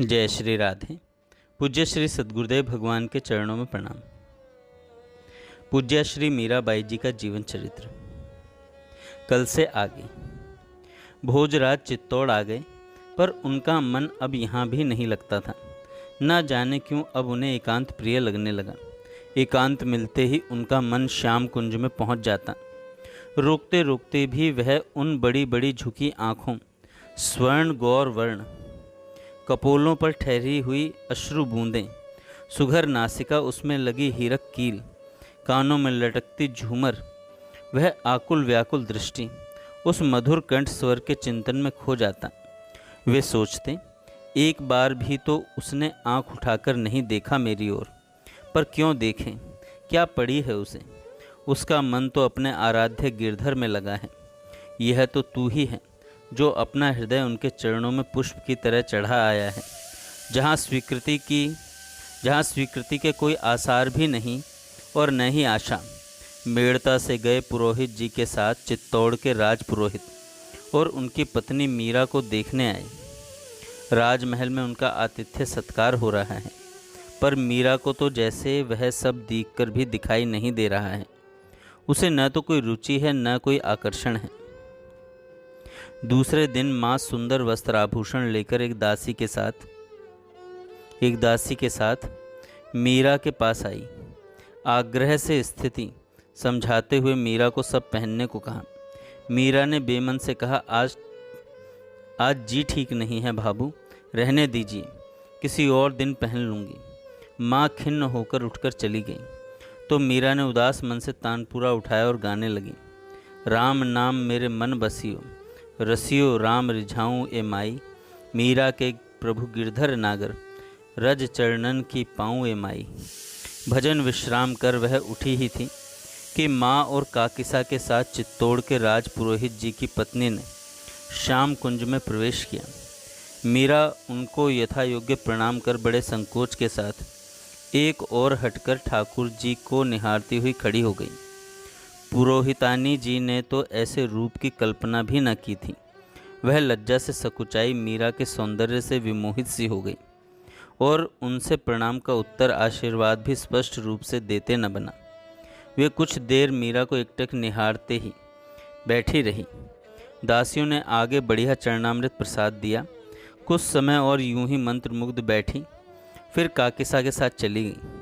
जय श्री राधे। पूज्य श्री सद्गुरुदेव भगवान के चरणों में प्रणाम। पूज्य श्री मीराबाई जी का जीवन चरित्र। कल से आगे भोजराज चित्तौड़ आ गए, पर उनका मन अब यहाँ भी नहीं लगता था। न जाने क्यों अब उन्हें एकांत प्रिय लगने लगा। एकांत मिलते ही उनका मन श्याम कुंज में पहुँच जाता। रोकते रोकते भी वह उन बड़ी बड़ी झुकी आँखों, स्वर्ण गौर वर्ण कपोलों पर ठहरी हुई अश्रु बूंदें, सुघर नासिका, उसमें लगी हीरक कील, कानों में लटकती झूमर, वह आकुल व्याकुल दृष्टि, उस मधुर कंठ स्वर के चिंतन में खो जाता। वे सोचते, एक बार भी तो उसने आंख उठाकर नहीं देखा मेरी ओर, पर क्यों देखें, क्या पड़ी है उसे। उसका मन तो अपने आराध्य गिरधर में लगा है। यह तो तू ही है जो अपना हृदय उनके चरणों में पुष्प की तरह चढ़ा आया है, जहाँ स्वीकृति के कोई आसार भी नहीं और न ही आशा। मेड़ता से गए पुरोहित जी के साथ चित्तौड़ के राज पुरोहित और उनकी पत्नी मीरा को देखने आए। राजमहल में उनका आतिथ्य सत्कार हो रहा है, पर मीरा को तो जैसे वह सब देखकर भी दिखाई नहीं दे रहा है। उसे न तो कोई रुचि है न कोई आकर्षण है। दूसरे दिन माँ सुंदर वस्त्राभूषण लेकर एक दासी के साथ मीरा के पास आई। आग्रह से स्थिति समझाते हुए मीरा को सब पहनने को कहा। मीरा ने बेमन से कहा, आज जी ठीक नहीं है भाभू, रहने दीजिए, किसी और दिन पहन लूँगी। माँ खिन्न होकर उठकर चली गई तो मीरा ने उदास मन से तानपुरा उठाया और गाने लगी। राम नाम मेरे मन बसियो, रसियो राम रिझाऊँ ए माई, मीरा के प्रभु गिरधर नागर, रज चरणन की पाऊँ ए माई। भजन विश्राम कर वह उठी ही थी कि माँ और काकिसा के साथ चित्तौड़ के राज पुरोहित जी की पत्नी ने श्याम कुंज में प्रवेश किया। मीरा उनको यथा योग्य प्रणाम कर बड़े संकोच के साथ एक और हटकर ठाकुर जी को निहारती हुई खड़ी हो गई। पुरोहितानी जी ने तो ऐसे रूप की कल्पना भी न की थी। वह लज्जा से सकुचाई मीरा के सौंदर्य से विमोहित सी हो गई और उनसे प्रणाम का उत्तर आशीर्वाद भी स्पष्ट रूप से देते न बना। वे कुछ देर मीरा को एकटक निहारते ही बैठी रही। दासियों ने आगे बढ़िया चरणामृत प्रसाद दिया। कुछ समय और यूं ही मंत्रमुग्ध बैठी, फिर काकिसा के साथ चली गई।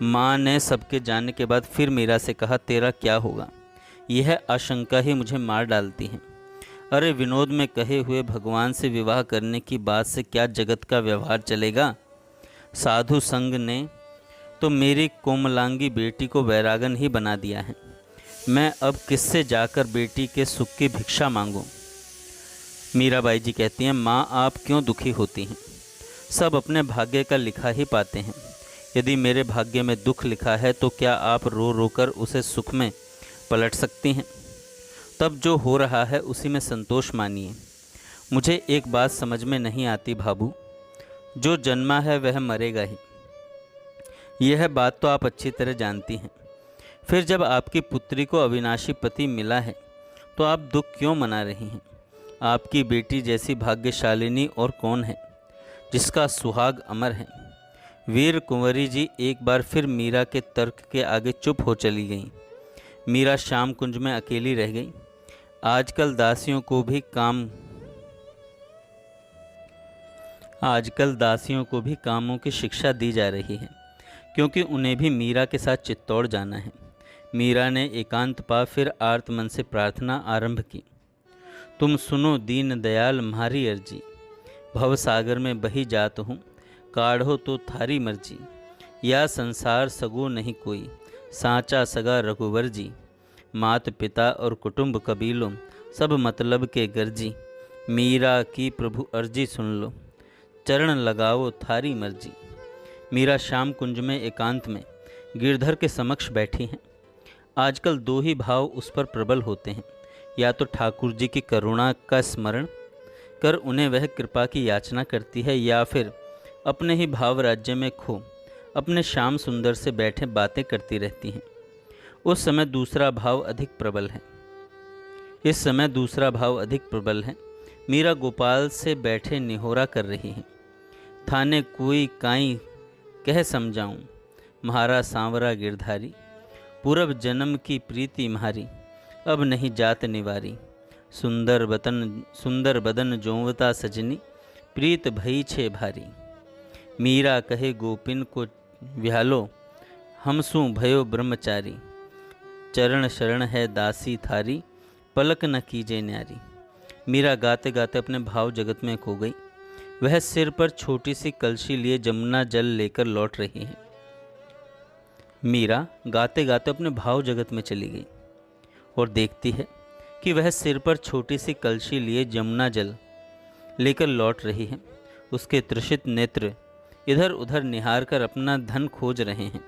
माँ ने सबके जाने के बाद फिर मीरा से कहा, तेरा क्या होगा? यह आशंका ही मुझे मार डालती है। अरे विनोद में कहे हुए भगवान से विवाह करने की बात से क्या जगत का व्यवहार चलेगा? साधु संग ने तो मेरी कोमलांगी बेटी को वैरागन ही बना दिया है। मैं अब किससे जाकर बेटी के सुख की भिक्षा मांगूं? मीराबाई जी कहती हैं, माँ आप क्यों दुखी होती हैं? सब अपने भाग्य का लिखा ही पाते हैं। यदि मेरे भाग्य में दुख लिखा है तो क्या आप रो रो कर उसे सुख में पलट सकती हैं? तब जो हो रहा है उसी में संतोष मानिए। मुझे एक बात समझ में नहीं आती भाभू, जो जन्मा है वह मरेगा ही। यह बात तो आप अच्छी तरह जानती हैं। फिर जब आपकी पुत्री को अविनाशी पति मिला है तो आप दुख क्यों मना रही हैं? आपकी बेटी जैसी भाग्यशालिनी और कौन है जिसका सुहाग अमर है। वीर कुंवरी जी एक बार फिर मीरा के तर्क के आगे चुप हो चली गईं। मीरा श्याम कुंज में अकेली रह गई। आजकल दासियों को भी कामों की शिक्षा दी जा रही है, क्योंकि उन्हें भी मीरा के साथ चित्तौड़ जाना है। मीरा ने एकांत पा फिर आर्त मन से प्रार्थना आरंभ की। तुम सुनो दीन दयाल म्हारी अर्जी, भव सागर में बही जात हूँ, काढ़ो तो थारी मर्जी। या संसार सगो नहीं कोई, सांचा सगा रघुवर जी। मात पिता और कुटुंब कबीलों, सब मतलब के गर्जी। मीरा की प्रभु अर्जी सुन लो, चरण लगाओ थारी मर्जी। मीरा श्याम कुंज में एकांत में गिरधर के समक्ष बैठी हैं। आजकल दो ही भाव उस पर प्रबल होते हैं, या तो ठाकुर जी की करुणा का स्मरण कर उन्हें वह कृपा की याचना करती है, या फिर अपने ही भाव राज्य में खो अपने श्याम सुंदर से बैठे बातें करती रहती हैं। इस समय दूसरा भाव अधिक प्रबल है। मीरा गोपाल से बैठे निहोरा कर रही हैं। थाने कोई काई कह समझाऊं, म्हारा सांवरा गिरधारी। पूरब जन्म की प्रीति म्हारी, अब नहीं जात निवारी। सुंदर बदन जोवता सजनी, प्रीत भई छे भारी। मीरा कहे गोपिन को व्यालो, हमसु भयो ब्रह्मचारी। चरण शरण है दासी थारी, पलक न कीजे न्यारी। मीरा गाते गाते अपने भाव जगत में खो गई। वह सिर पर छोटी सी कलशी लिए जमुना जल लेकर लौट रही है। मीरा गाते गाते अपने भाव जगत में चली गई और देखती है कि वह सिर पर छोटी सी कलशी लिए जमुना जल लेकर लौट रही है। उसके तृषित नेत्र इधर उधर निहार कर अपना धन खोज रहे हैं।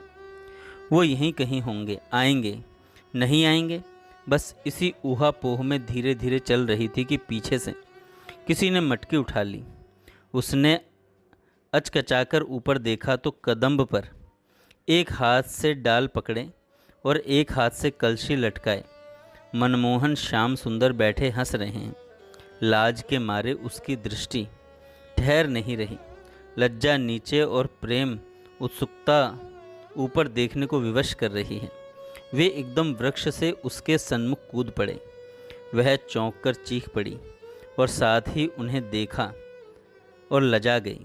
वो यहीं कहीं होंगे, आएंगे नहीं आएंगे, बस इसी ऊहापोह में धीरे धीरे चल रही थी कि पीछे से किसी ने मटकी उठा ली। उसने अचकचाकर ऊपर देखा तो कदम्ब पर एक हाथ से डाल पकड़े और एक हाथ से कलशी लटकाए मनमोहन श्याम सुंदर बैठे हंस रहे हैं। लाज के मारे उसकी दृष्टि ठहर नहीं रही। लज्जा नीचे और प्रेम उत्सुकता ऊपर देखने को विवश कर रही है। वे एकदम वृक्ष से उसके सन्मुख कूद पड़े। वह चौंक कर चीख पड़ी और साथ ही उन्हें देखा और लजा गई।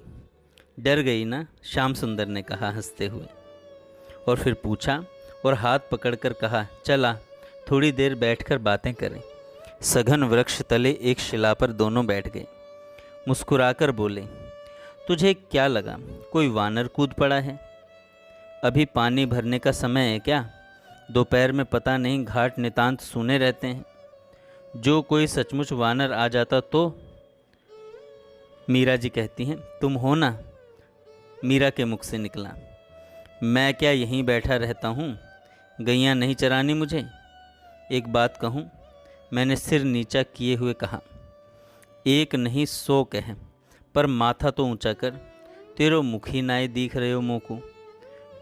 डर गई ना, श्याम सुंदर ने कहा हंसते हुए, और फिर पूछा और हाथ पकड़कर कहा, चला थोड़ी देर बैठकर बातें करें। सघन वृक्ष तले एक शिला पर दोनों बैठ गए। मुस्कुराकर बोले, तुझे क्या लगा कोई वानर कूद पड़ा है? अभी पानी भरने का समय है क्या? दोपहर में पता नहीं घाट नितांत सूने रहते हैं। जो कोई सचमुच वानर आ जाता तो? मीरा जी कहती हैं, तुम हो ना? मीरा के मुख से निकला, मैं क्या यहीं बैठा रहता हूँ? गैया नहीं चरानी मुझे? एक बात कहूँ? मैंने सिर नीचा किए हुए कहा। एक नहीं 100 कह, पर माथा तो ऊंचा कर। तेरो मुख ही नाई दिख रहे हो मोको।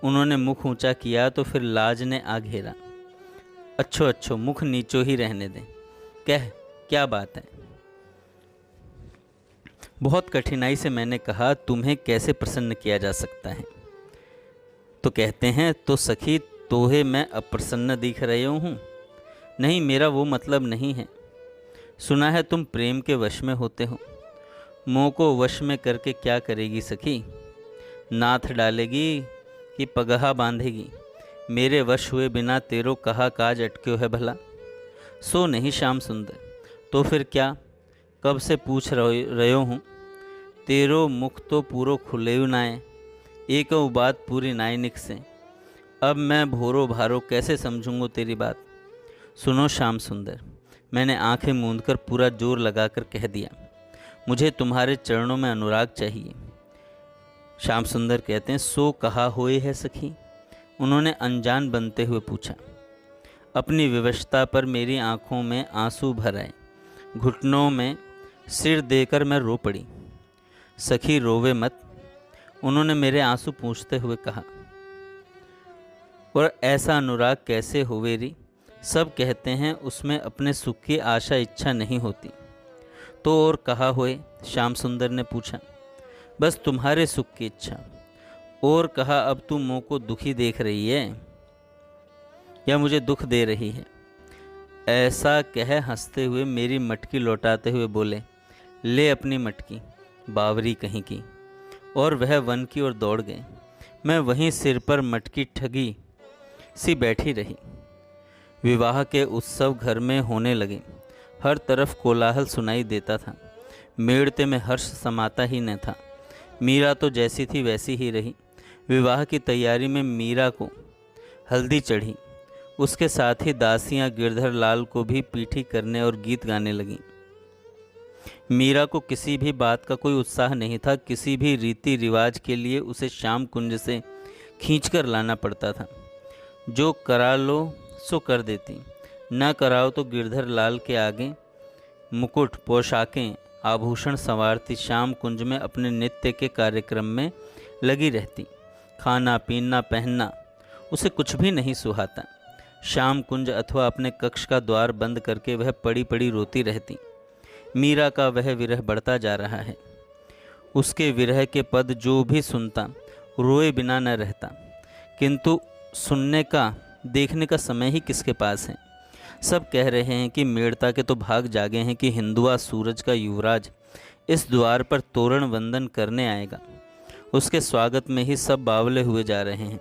उन्होंने मुख ऊंचा किया तो फिर लाज ने आ घेरा। अच्छो अच्छो, मुख नीचो ही रहने दें। कह, क्या बात है? बहुत कठिनाई से मैंने कहा, तुम्हें कैसे प्रसन्न किया जा सकता है? तो कहते हैं, तो सखी तोहे मैं अप्रसन्न दिख रहे हूँ? नहीं, मेरा वो मतलब नहीं है। सुना है तुम प्रेम के वश में होते हो। मोह को वश में करके क्या करेगी सखी? नाथ डालेगी कि पगहा बांधेगी? मेरे वश हुए बिना तेरो कहा काज अटक्यो है भला? सो नहीं श्याम सुंदर, तो फिर क्या? कब से पूछ रहो हूँ। तेरो मुख तो पूरो खुले नाए, एक बात पूरी नाई निकसे। अब मैं भोरो भारो कैसे समझूंगो तेरी बात? सुनो श्याम सुंदर, मैंने आंखें मूंदकर पूरा जोर लगाकर कह दिया, मुझे तुम्हारे चरणों में अनुराग चाहिए। श्याम सुंदर कहते हैं, सो कहा होए है सखी? उन्होंने अनजान बनते हुए पूछा। अपनी विवशता पर मेरी आंखों में आंसू भर आए। घुटनों में सिर देकर मैं रो पड़ी। सखी रोवे मत, उन्होंने मेरे आंसू पूंछते हुए कहा। और ऐसा अनुराग कैसे होवे री? सब कहते हैं उसमें अपने सुख की आशा इच्छा नहीं होती। तो और कहा होए? श्याम सुंदर ने पूछा। बस तुम्हारे सुख की इच्छा। और कहा, अब तू मुँह को दुखी देख रही है या मुझे दुख दे रही है? ऐसा कह हंसते हुए मेरी मटकी लौटाते हुए बोले, ले अपनी मटकी, बावरी कहीं की। और वह वन की ओर दौड़ गए। मैं वहीं सिर पर मटकी ठगी सी बैठी रही। विवाह के उत्सव घर में होने लगे। हर तरफ कोलाहल सुनाई देता था। मेड़ते में हर्ष समाता ही न था। मीरा तो जैसी थी वैसी ही रही। विवाह की तैयारी में मीरा को हल्दी चढ़ी। उसके साथ ही दासियां गिरधर लाल को भी पीठी करने और गीत गाने लगीं। मीरा को किसी भी बात का कोई उत्साह नहीं था। किसी भी रीति रिवाज के लिए उसे श्याम कुंज से खींचकर लाना पड़ता था। जो करा लो सो कर देती, न कराओ तो गिरधर लाल के आगे मुकुट, पोशाकें, आभूषण संवारती श्याम कुंज में अपने नित्य के कार्यक्रम में लगी रहती। खाना पीना पहनना उसे कुछ भी नहीं सुहाता। श्याम कुंज अथवा अपने कक्ष का द्वार बंद करके वह पड़ी पड़ी रोती रहती। मीरा का वह विरह बढ़ता जा रहा है। उसके विरह के पद जो भी सुनता रोए बिना न रहता। किंतु सुनने का देखने का समय ही किसके पास है। सब कह रहे हैं कि मेड़ता के तो भाग जागे हैं कि हिंदुआ सूरज का युवराज इस द्वार पर तोरण वंदन करने आएगा। उसके स्वागत में ही सब बावले हुए जा रहे हैं।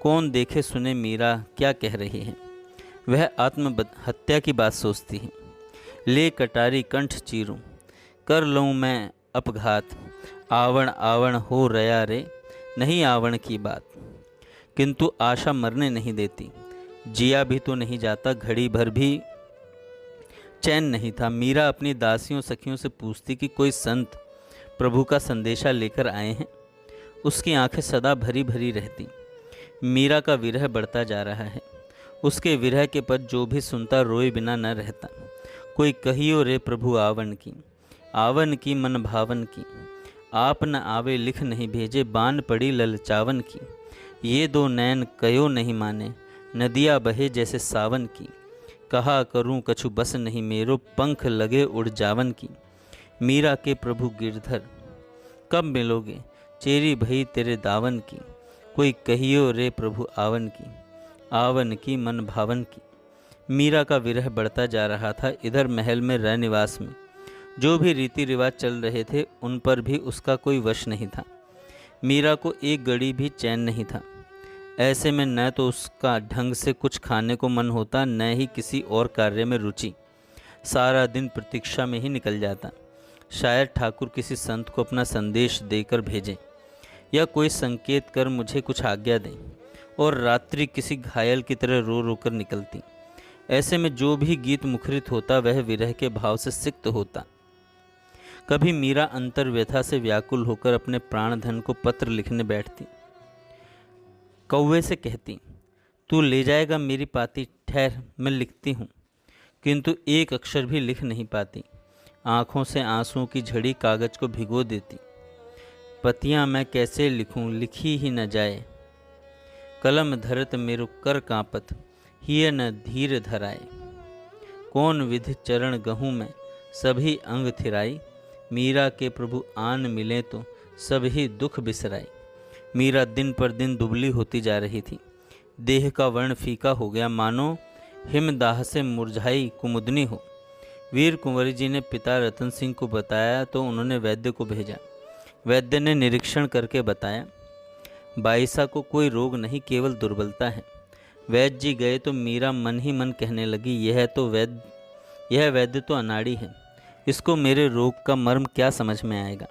कौन देखे सुने मीरा क्या कह रही है। वह आत्महत्या की बात सोचती है। ले कटारी कंठ चीरूं, कर लूँ मैं अपघात, आवण आवण हो रया रे, नहीं आवण की बात। किंतु आशा मरने नहीं देती। जिया भी तो नहीं जाता, घड़ी भर भी चैन नहीं था। मीरा अपनी दासियों सखियों से पूछती कि कोई संत प्रभु का संदेशा लेकर आए हैं। उसकी आंखें सदा भरी भरी रहती। मीरा का विरह बढ़ता जा रहा है। उसके विरह के पद जो भी सुनता रोए बिना न रहता। कोई कहियो रे प्रभु आवन की मन भावन की, आप न आवे लिख नहीं भेजे, बान पड़ी ललचावन की। ये दो नैन कयो नहीं माने, नदिया बहे जैसे सावन की। कहा करूं कछु बस नहीं मेरो, पंख लगे उड़ जावन की। मीरा के प्रभु गिरधर कब मिलोगे, चेरी भई तेरे दावन की। कोई कहियो रे प्रभु आवन की मन भावन की। मीरा का विरह बढ़ता जा रहा था। इधर महल में रह निवास में जो भी रीति रिवाज चल रहे थे उन पर भी उसका कोई वश नहीं था। मीरा को एक घड़ी भी चैन नहीं था। ऐसे में न तो उसका ढंग से कुछ खाने को मन होता, न ही किसी और कार्य में रुचि। सारा दिन प्रतीक्षा में ही निकल जाता। शायद ठाकुर किसी संत को अपना संदेश देकर भेजें या कोई संकेत कर मुझे कुछ आज्ञा दें, और रात्रि किसी घायल की तरह रो रो कर निकलती। ऐसे में जो भी गीत मुखरित होता वह विरह के भाव से सिक्त होता। कभी मीरा अंतर व्यथा से व्याकुल होकर अपने प्राणधन को पत्र लिखने बैठती। कौवे से कहती, तू ले जाएगा मेरी पाती, ठहर मैं लिखती हूँ। किंतु एक अक्षर भी लिख नहीं पाती। आँखों से आंसुओं की झड़ी कागज को भिगो देती। पतियाँ मैं कैसे लिखूं, लिखी ही न जाए। कलम धरत मेरो कर कांपत, हिय न धीर धराए। कौन विधि चरण गहूँ में, सभी अंग थिराई। मीरा के प्रभु आन मिले तो सभी दुख बिसराई। मीरा दिन पर दिन दुबली होती जा रही थी। देह का वर्ण फीका हो गया, मानो हिमदाह से मुरझाई कुमुदनी हो। वीर कुंवरी जी ने पिता रतन सिंह को बताया तो उन्होंने वैद्य को भेजा। वैद्य ने निरीक्षण करके बताया, बाईसा को कोई रोग नहीं, केवल दुर्बलता है। वैद्य जी गए तो मीरा मन ही मन कहने लगी, यह वैद्य तो अनाड़ी है, इसको मेरे रोग का मर्म क्या समझ में आएगा।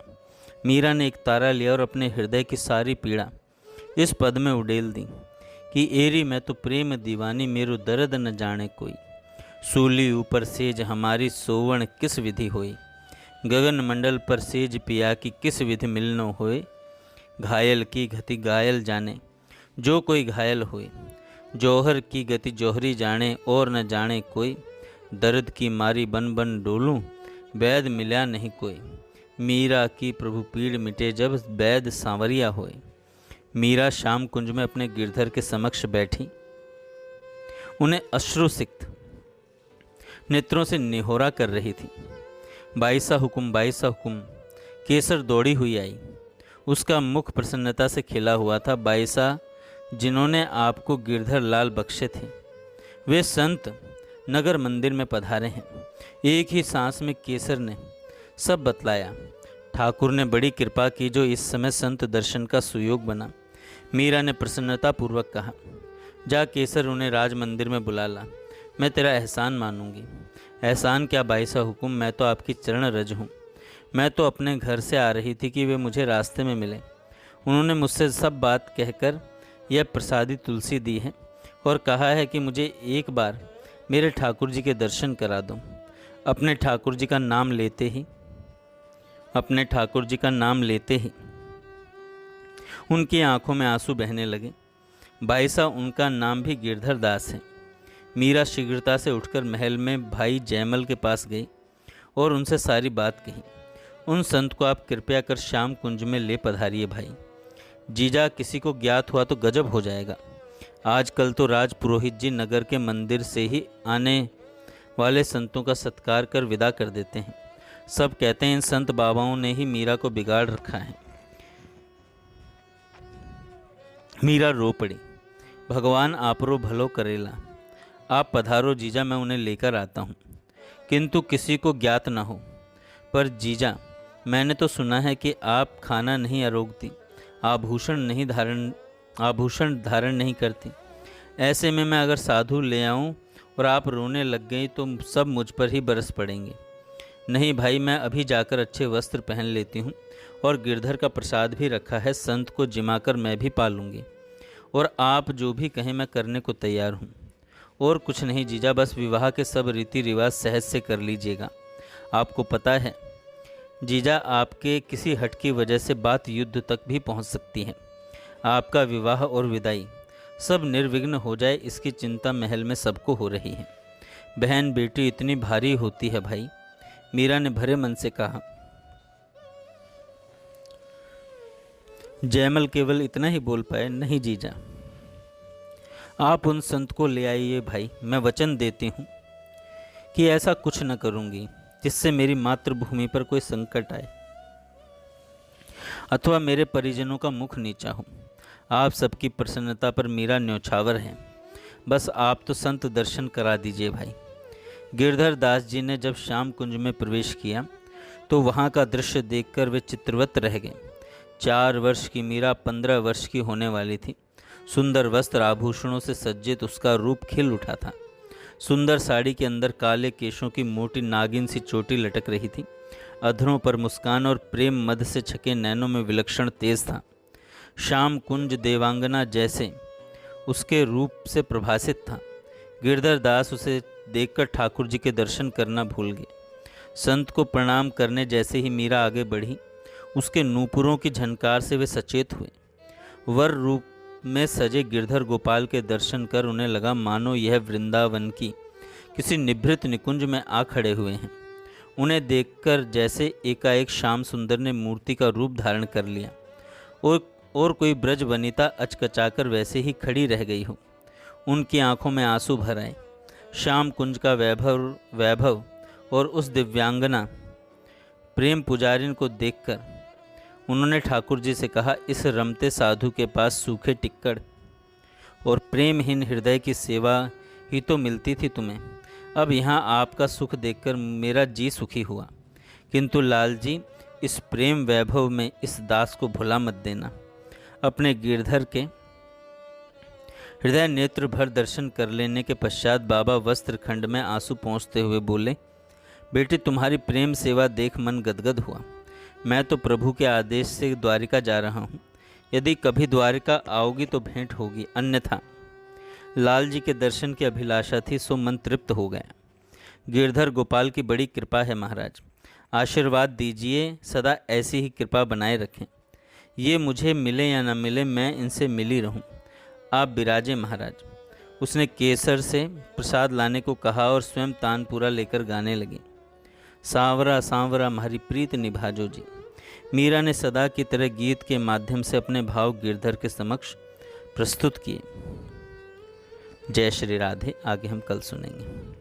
मीरा ने एक तारा लिया और अपने हृदय की सारी पीड़ा इस पद में उड़ेल दी कि एरी मैं तो प्रेम दीवानी, मेरो दर्द न जाने कोई। सूली ऊपर सेज हमारी, सोवण किस विधि होई। गगन मंडल पर सेज पिया की, किस विधि मिलनो होए। घायल की गति घायल जाने, जो कोई घायल होए। जौहर की गति जौहरी जाने, और न जाने कोई। दर्द की मारी बन बन डोलूं, वैद मिला नहीं कोई। मीरा की प्रभु पीड़ मिटे, जब वैद सांवरिया होए। मीरा शाम कुंज में अपने गिरधर के समक्ष बैठी। उन्हें अश्रुसिक्त नेत्रों से निहोरा कर रही थी। बाईसा हुकुम, बाईसा हुकुम। केसर दौड़ी हुई आई। उसका मुख प्रसन्नता से खिला हुआ था। बाईसा जिन्होंने आपको गिरधर लाल बख्शे थे, वे संत नगर मंदिर में पधारे हैं। एक ही सांस में केसर ने सब बतलाया। ठाकुर ने बड़ी कृपा की जो इस समय संत दर्शन का सुयोग बना। मीरा ने प्रसन्नता पूर्वक कहा, जा केसर, उन्हें राज मंदिर में बुला ला, मैं तेरा एहसान मानूंगी। एहसान क्या बाईसा हुकुम, मैं तो आपकी चरण रज हूँ। मैं तो अपने घर से आ रही थी कि वे मुझे रास्ते में मिले। उन्होंने मुझसे सब बात कहकर यह प्रसादी तुलसी दी है और कहा है कि मुझे एक बार मेरे ठाकुर जी के दर्शन करा दो। अपने ठाकुर जी का नाम लेते ही उनकी आंखों में आंसू बहने लगे। बाईसा उनका नाम भी गिरधर दास है। मीरा शीघ्रता से उठकर महल में भाई जयमल के पास गई और उनसे सारी बात कही। उन संत को आप कृपया कर श्याम कुंज में ले पधारिए भाई। जीजा किसी को ज्ञात हुआ तो गजब हो जाएगा। आजकल तो राज पुरोहित जी नगर के मंदिर से ही आने वाले संतों का सत्कार कर विदा कर देते हैं। सब कहते हैं इन संत बाबाओं ने ही मीरा को बिगाड़ रखा है। मीरा रो पड़ी। भगवान आपरो भलो करेला। आप पधारो जीजा, मैं उन्हें लेकर आता हूँ, किंतु किसी को ज्ञात न हो। पर जीजा, मैंने तो सुना है कि आप खाना नहीं आरोगती, आभूषण धारण नहीं करती। ऐसे में मैं अगर साधु ले आऊं और आप रोने लग गई तो सब मुझ पर ही बरस पड़ेंगे। नहीं भाई, मैं अभी जाकर अच्छे वस्त्र पहन लेती हूँ, और गिरधर का प्रसाद भी रखा है, संत को जिमाकर मैं भी पालूंगी, और आप जो भी कहें मैं करने को तैयार हूँ। और कुछ नहीं जीजा, बस विवाह के सब रीति रिवाज सहज से कर लीजिएगा। आपको पता है जीजा, आपके किसी हट की वजह से बात युद्ध तक भी पहुँच सकती है। आपका विवाह और विदाई सब निर्विघ्न हो जाए, इसकी चिंता महल में सबको हो रही है। बहन बेटी इतनी भारी होती है भाई, मीरा ने भरे मन से कहा। जयमल केवल इतना ही बोल पाए, नहीं जीजा, आप उन संत को ले आइए भाई। मैं वचन देती हूँ कि ऐसा कुछ न करूँगी जिससे मेरी मातृभूमि पर कोई संकट आए अथवा मेरे परिजनों का मुख नीचा हो। आप सबकी प्रसन्नता पर मीरा न्यौछावर है। बस आप तो संत दर्शन करा दीजिए भाई। गिरधर दास जी ने जब श्याम कुंज में प्रवेश किया तो वहाँ का दृश्य देखकर वे चित्रवत रह गए। 4 वर्ष की मीरा 15 वर्ष की होने वाली थी। सुंदर वस्त्र आभूषणों से सज्जित उसका रूप खिल उठा था। सुंदर साड़ी के अंदर काले केशों की मोटी नागिन सी चोटी लटक रही थी। अधरों पर मुस्कान और प्रेम मद से छके नैनों में विलक्षण तेज था। श्याम कुंज देवांगना जैसे उसके रूप से प्रभासित था। गिरधर दास उसे देखकर ठाकुर जी के दर्शन करना भूल गए। संत को प्रणाम करने जैसे ही मीरा आगे बढ़ी, उसके नूपुरों की झनकार से वे सचेत हुए। वर रूप में सजे गिरधर गोपाल के दर्शन कर उन्हें लगा मानो यह वृंदावन की किसी निभृत निकुंज में आ खड़े हुए हैं। उन्हें देखकर जैसे एकाएक श्याम सुंदर ने मूर्ति का रूप धारण कर लिया और कोई ब्रज वनिता अचकचाकर वैसे ही खड़ी रह गई हो। उनकी आंखों में आंसू भर आए। श्याम कुंज का वैभव और उस दिव्यांगना प्रेम पुजारिन को देखकर उन्होंने ठाकुर जी से कहा, इस रमते साधु के पास सूखे टिक्कड़ और प्रेमहीन हृदय की सेवा ही तो मिलती थी तुम्हें। अब यहाँ आपका सुख देखकर मेरा जी सुखी हुआ। किंतु लाल जी, इस प्रेम वैभव में इस दास को भुला मत देना। अपने गिरधर के हृदय नेत्र भर दर्शन कर लेने के पश्चात बाबा वस्त्र खंड में आंसू पोंछते हुए बोले, बेटी तुम्हारी प्रेम सेवा देख मन गदगद हुआ। मैं तो प्रभु के आदेश से द्वारिका जा रहा हूँ। यदि कभी द्वारिका आओगी तो भेंट होगी, अन्यथा लाल जी के दर्शन की अभिलाषा थी सो मन तृप्त हो गया। गिरधर गोपाल की बड़ी कृपा है महाराज, आशीर्वाद दीजिए, सदा ऐसी ही कृपा बनाए रखें। ये मुझे मिले या न मिले, मैं इनसे मिली रहूं। आप बिराजे महाराज। उसने केसर से प्रसाद लाने को कहा और स्वयं तानपुरा लेकर गाने लगी। सांवरा सांवरा हमारी प्रीत निभाजो जी। मीरा ने सदा की तरह गीत के माध्यम से अपने भाव गिरधर के समक्ष प्रस्तुत किए। जय श्री राधे। आगे हम कल सुनेंगे।